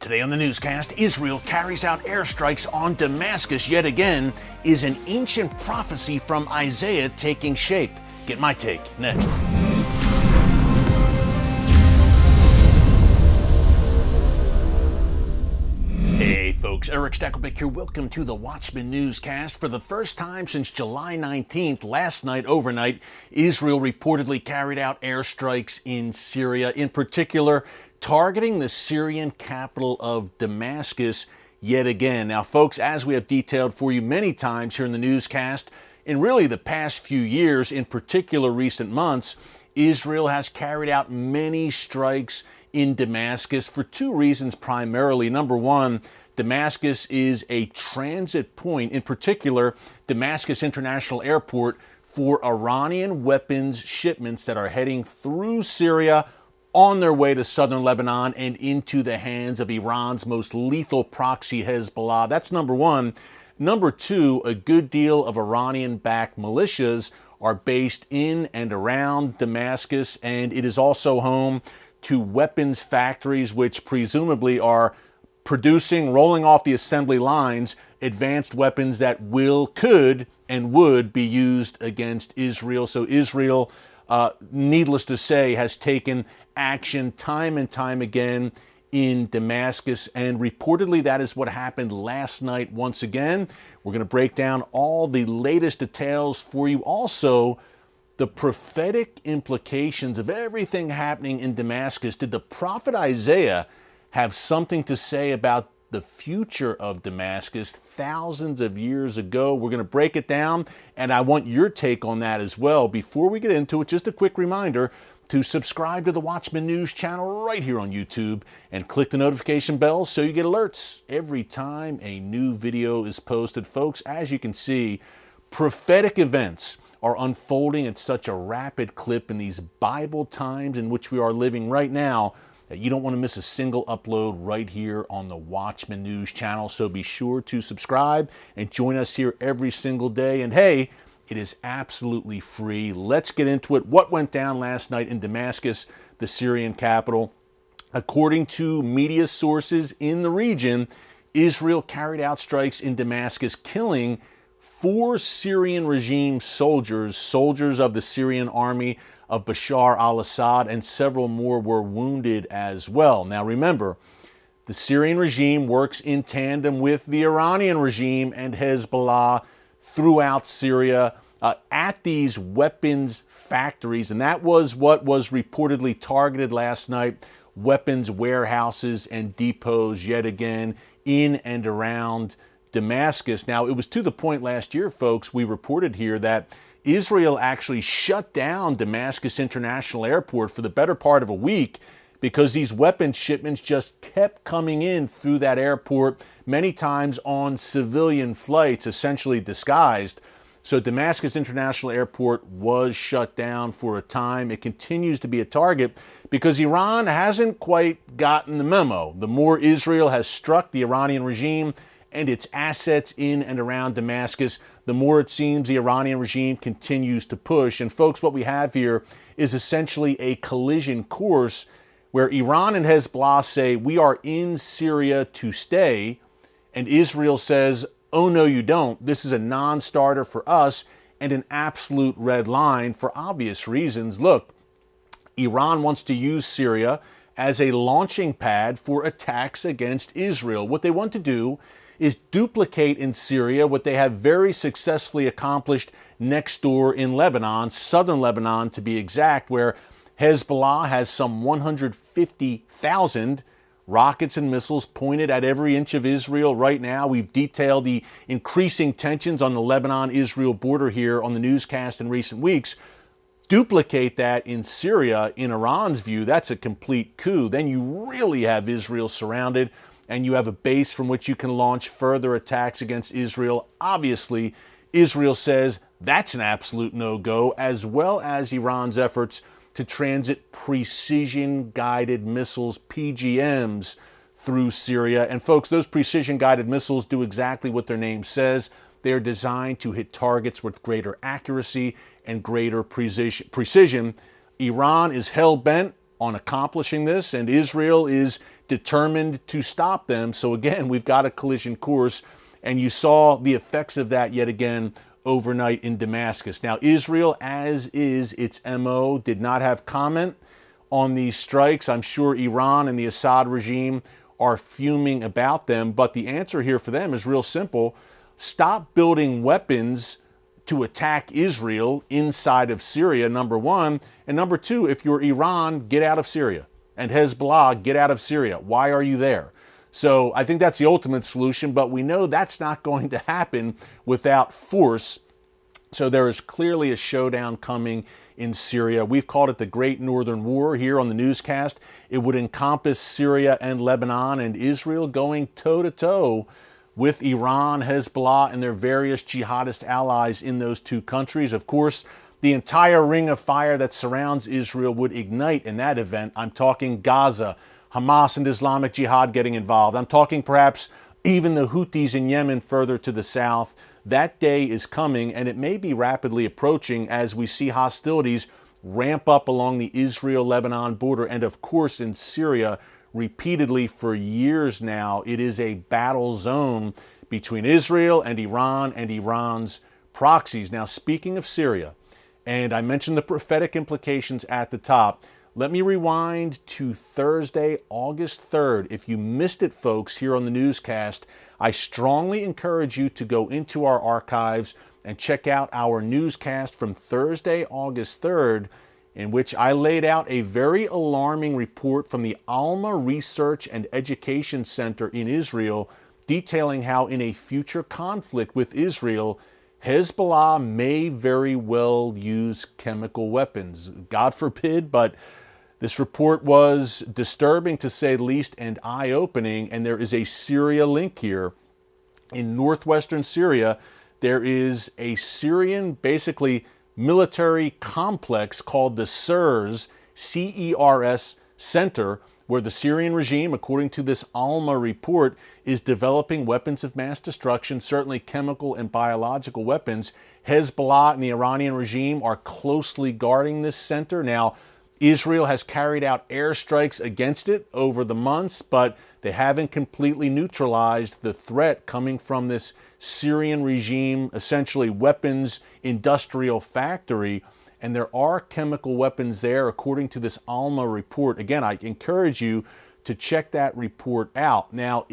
Today on the newscast, Israel carries out airstrikes on Damascus yet again. Is an ancient prophecy from Isaiah taking shape? Get my take next. Hey folks, Erick Stakelbeck here. Welcome to the Watchman Newscast. For the first time since July 19th, last night overnight, Israel reportedly carried out airstrikes in Syria, in particular targeting the Syrian capital of Damascus yet again. Now folks, as we have detailed for you many times here in the newscast, in really the past few years, in particular recent months, Israel has carried out many strikes in Damascus for two reasons primarily. Number one, Damascus is a transit point, in particular Damascus International Airport, for Iranian weapons shipments that are heading through Syria on their way to southern Lebanon and into the hands of Iran's most lethal proxy, Hezbollah. That's number one. Number two, a good deal of Iranian-backed militias are based in and around Damascus, and it is also home to weapons factories which presumably are producing, rolling off the assembly lines, advanced weapons that could, and would be used against Israel. So Israel, needless to say, has taken action time and time again in Damascus, and reportedly that is what happened last night once again. We're going to break down all the latest details for you. Also, the prophetic implications of everything happening in Damascus. Did the prophet Isaiah have something to say about the future of Damascus thousands of years ago? We're going to break it down, and I want your take on that as well. Before we get into it, just a quick reminder to subscribe to the Watchman News channel right here on YouTube and click the notification bell so you get alerts every time a new video is posted. Folks, as you can see, prophetic events are unfolding at such a rapid clip in these Bible times in which we are living right now that you don't want to miss a single upload right here on the Watchman News channel. So be sure to subscribe and join us here every single day. And hey, it is absolutely free. Let's get into it. What went down last night in Damascus, the Syrian capital? According to media sources in the region, Israel carried out strikes in Damascus, killing 4 Syrian regime soldiers of the Syrian army of Bashar al-Assad, and several more were wounded as well. Now remember, the Syrian regime works in tandem with the Iranian regime and Hezbollah throughout Syria at these weapons factories, and that was what was reportedly targeted last night: weapons warehouses and depots yet again in and around Damascus. Now, it was to the point last year, folks, we reported here that Israel actually shut down Damascus International Airport for the better part of a week because these weapons shipments just kept coming in through that airport, many times on civilian flights, essentially disguised. So Damascus International Airport was shut down for a time. It continues to be a target because Iran hasn't quite gotten the memo. The more Israel has struck the Iranian regime and its assets in and around Damascus, the more it seems the Iranian regime continues to push. And folks, what we have here is essentially a collision course where Iran and Hezbollah say, we are in Syria to stay, and Israel says, oh no you don't. This is a non-starter for us and an absolute red line for obvious reasons. Look, Iran wants to use Syria as a launching pad for attacks against Israel. What they want to do is duplicate in Syria what they have very successfully accomplished next door in Lebanon, southern Lebanon to be exact, where Hezbollah has some 150,000 rockets and missiles pointed at every inch of Israel right now. We've detailed the increasing tensions on the Lebanon-Israel border here on the newscast in recent weeks. Duplicate that in Syria, in Iran's view, that's a complete coup. Then you really have Israel surrounded, and you have a base from which you can launch further attacks against Israel. Obviously, Israel says that's an absolute no-go, as well as Iran's efforts to transit precision-guided missiles, PGMs, through Syria. And folks, those precision-guided missiles do exactly what their name says. They are designed to hit targets with greater accuracy and greater precision. Iran is hell-bent on accomplishing this, and Israel is determined to stop them. So again, we've got a collision course, and you saw the effects of that yet again overnight in Damascus. Now, Israel, as is its MO, did not have comment on these strikes. I'm sure Iran and the Assad regime are fuming about them, but the answer here for them is real simple. Stop building weapons to attack Israel inside of Syria, number one. And number two, if you're Iran, get out of Syria. And Hezbollah, get out of Syria. Why are you there? So I think that's the ultimate solution, but we know that's not going to happen without force. So there is clearly a showdown coming in Syria. We've called it the Great Northern War here on the newscast. It would encompass Syria and Lebanon, and Israel going toe-to-toe with Iran, Hezbollah, and their various jihadist allies in those two countries. Of course, the entire ring of fire that surrounds Israel would ignite in that event. I'm talking Gaza, Hamas and Islamic Jihad getting involved. I'm talking perhaps even the Houthis in Yemen further to the south. That day is coming, and it may be rapidly approaching as we see hostilities ramp up along the Israel-Lebanon border. And of course, in Syria, repeatedly for years now, it is a battle zone between Israel and Iran and Iran's proxies. Now, speaking of Syria, and I mentioned the prophetic implications at the top, let me rewind to Thursday, August 3rd. If you missed it, folks, here on the newscast, I strongly encourage you to go into our archives and check out our newscast from Thursday, August 3rd, in which I laid out a very alarming report from the Alma Research and Education Center in Israel, detailing how in a future conflict with Israel, Hezbollah may very well use chemical weapons. God forbid, but this report was disturbing to say the least and eye-opening, and there is a Syria link here. In northwestern Syria, there is a Syrian, basically, military complex called the CERS, C-E-R-S Center, where the Syrian regime, according to this Alma report, is developing weapons of mass destruction, certainly chemical and biological weapons. Hezbollah and the Iranian regime are closely guarding this center. Now, Israel has carried out airstrikes against it over the months, but they haven't completely neutralized the threat coming from this Syrian regime, essentially weapons industrial factory. And there are chemical weapons there, according to this Alma report. Again, I encourage you to check that report out. Now,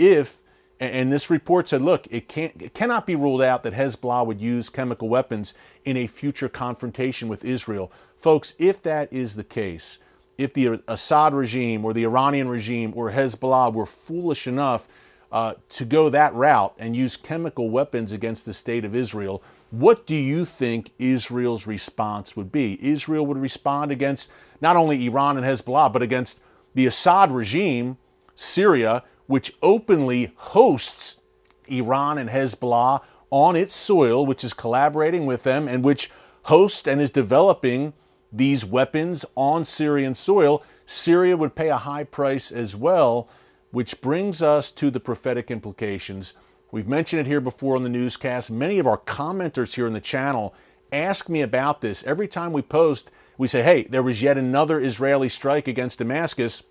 and this report said, look, it cannot be ruled out that Hezbollah would use chemical weapons in a future confrontation with Israel. Folks, if that is the case, if the Assad regime or the Iranian regime or Hezbollah were foolish enough to go that route and use chemical weapons against the state of Israel, what do you think Israel's response would be? Israel would respond against not only Iran and Hezbollah, but against the Assad regime, Syria, which openly hosts Iran and Hezbollah on its soil, which is collaborating with them, and which hosts and is developing these weapons on Syrian soil. Syria would pay a high price as well, which brings us to the prophetic implications. We've mentioned it here before on the newscast. Many of our commenters here in the channel ask me about this. Every time we post, we say, hey, there was yet another Israeli strike against Damascus.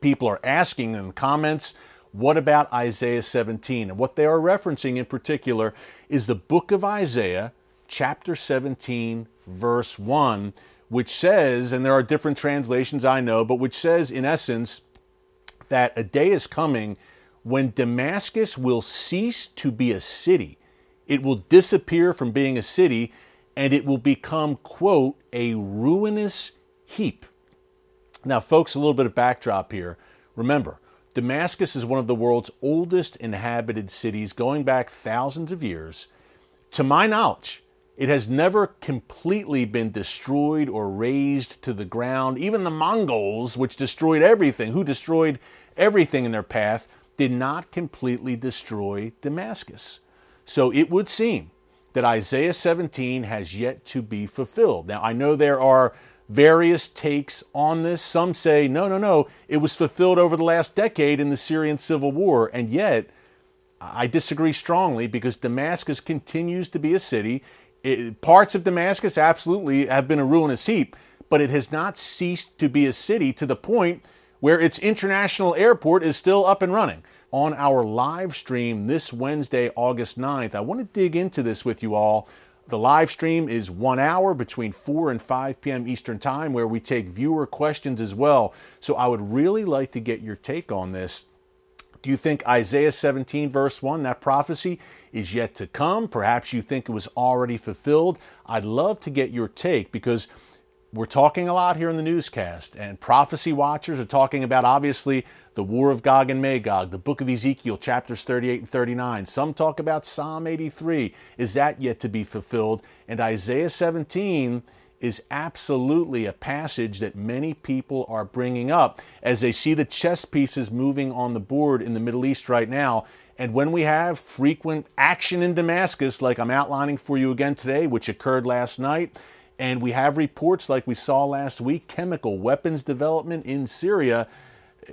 People are asking in the comments, what about Isaiah 17? And what they are referencing in particular is the book of Isaiah, chapter 17, verse 1, which says, and there are different translations I know, but which says in essence that a day is coming when Damascus will cease to be a city. It will disappear from being a city, and it will become, quote, a ruinous heap. Now, folks, a little bit of backdrop here. Remember, Damascus is one of the world's oldest inhabited cities, going back thousands of years. To my knowledge, it has never completely been destroyed or razed to the ground. Even the Mongols, which destroyed everything, who destroyed everything in their path, did not completely destroy Damascus. So it would seem that Isaiah 17 has yet to be fulfilled. Now, I know there are various takes on this. Some say, no, it was fulfilled over the last decade in the Syrian civil war. And yet, I disagree strongly, because Damascus continues to be a city. Parts of Damascus absolutely have been a ruinous heap, but it has not ceased to be a city, to the point where its international airport is still up and running. On our live stream this Wednesday, August 9th, I want to dig into this with you all. The live stream is 1 hour between 4 and 5 p.m. Eastern Time, where we take viewer questions as well. So I would really like to get your take on this. Do you think Isaiah 17 verse 1, that prophecy, is yet to come? Perhaps you think it was already fulfilled. I'd love to get your take, because we're talking a lot here in the newscast, and prophecy watchers are talking about, obviously, the war of Gog and Magog, the book of Ezekiel, chapters 38 and 39. Some talk about Psalm 83. Is that yet to be fulfilled? And Isaiah 17 is absolutely a passage that many people are bringing up as they see the chess pieces moving on the board in the Middle East right now. And when we have frequent action in Damascus, like I'm outlining for you again today, which occurred last night, and we have reports like we saw last week, chemical weapons development in Syria,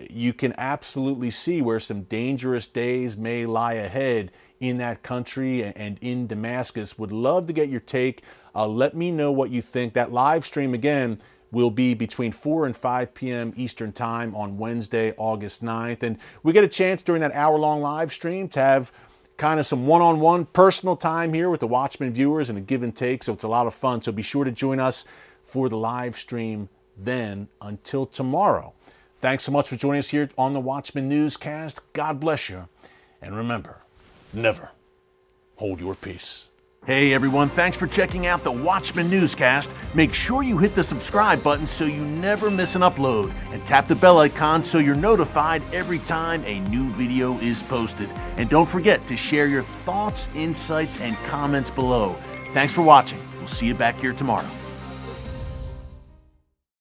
you can absolutely see where some dangerous days may lie ahead in that country and in Damascus. Would love to get your take. Let me know what you think. That live stream, again, will be between 4 and 5 p.m. Eastern Time on Wednesday, August 9th. And we get a chance during that hour-long live stream to have kind of some one-on-one personal time here with the Watchman viewers and a give and take, so it's a lot of fun. So be sure to join us for the live stream then. Until tomorrow, thanks so much for joining us here on the Watchman Newscast. God bless you, and remember, never hold your peace. Hey everyone, thanks for checking out the Watchman Newscast. Make sure you hit the subscribe button so you never miss an upload, and tap the bell icon so you're notified every time a new video is posted. And don't forget to share your thoughts, insights, and comments below. Thanks for watching. We'll see you back here tomorrow.